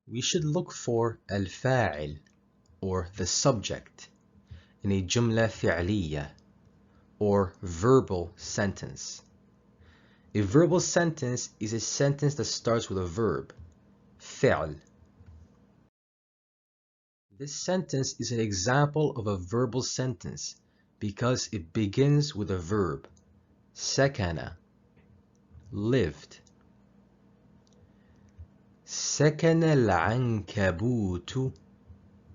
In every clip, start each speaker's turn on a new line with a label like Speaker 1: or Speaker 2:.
Speaker 1: We should look for الفاعل or the subject in a جملة فعلية or verbal sentence. A verbal sentence is a sentence that starts with a verb, فعل. This sentence is an example of a verbal sentence because it begins with a verb, سكن, lived. سكن العنكبوت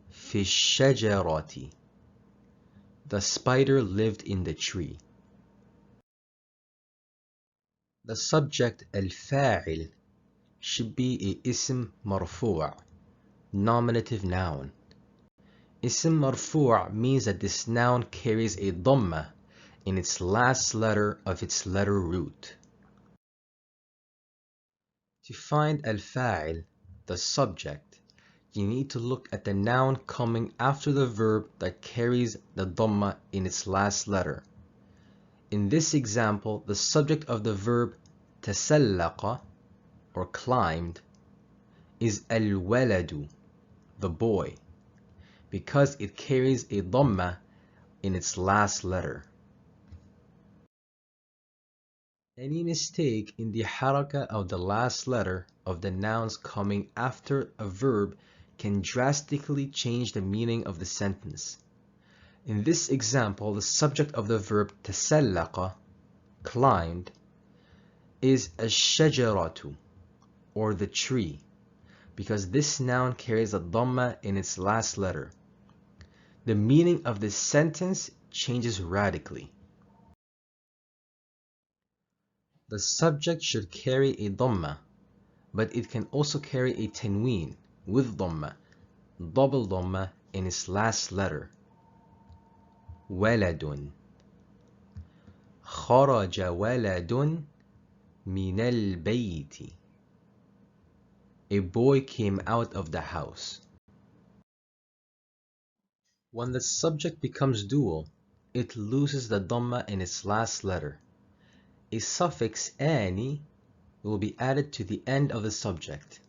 Speaker 1: في الشجرة. The spider lived in the tree. The subject الفاعل should be a اسم مرفوع, nominative noun. اسم مرفوع means that this noun carries a DAMMAH in its last letter of its letter root. To find الفاعل, the subject, you need to look at the noun coming after the verb that carries the DAMMAH in its last letter. In this example, the subject of the verb تسلق or climbed is الولد, the boy, because it carries a DAMMAH in its last letter. Any mistake in the haraka of the last letter of the nouns coming after a verb can drastically change the meaning of the sentence. In this example, the subject of the verb تسلق, climbed, is الشجرة, or the tree, because this noun carries a DAMMAH in its last letter. The meaning of this sentence changes radically. The subject should carry a DAMMAH, but it can also carry a TANWEEN with DAMMAH, double DAMMAH in its last letter. ولد. خرج ولد من البيت. A boy came out of the house. When the subject becomes dual, it loses the DAMMAH in its last letter. A suffix ani will be added to the end of the subject.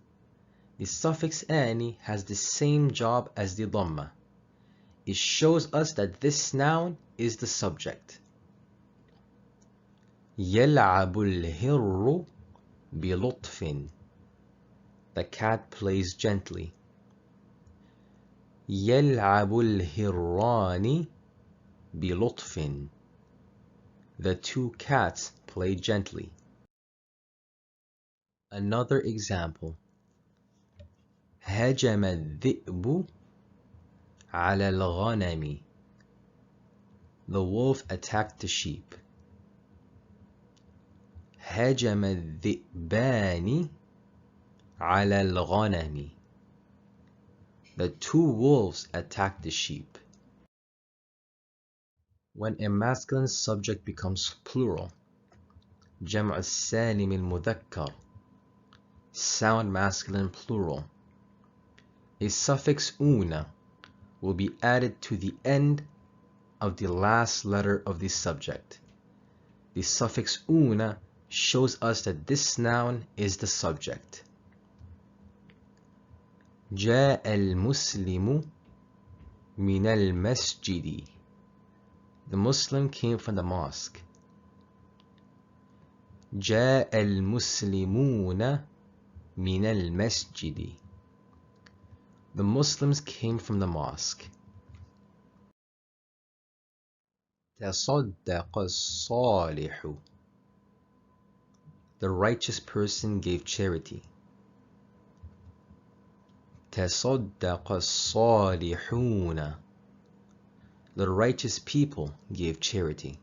Speaker 1: The suffix ani has the same job as the DAMMAH. It shows us that this noun is the subject. يلعب الهر بلطف. The cat plays gently. يلعب الهران بلطف. The two cats play gently. Another example. هجم الذئب على الغنم. The wolf attacked the sheep. هجم الذئبان على الغنم. The two wolves attacked the sheep. When a masculine subject becomes plural, جمع السالم المذكر, sound masculine plural, a suffix una will be added to the end of the last letter of the subject. The suffix una shows us that this noun is the subject. جاء المسلم من المسجد. The Muslim came from the mosque. جاء المسلمون من المسجد. The Muslims came from the mosque. تصدق الصالح. The righteous person gave charity. تصدق الصالحون. The righteous people gave charity.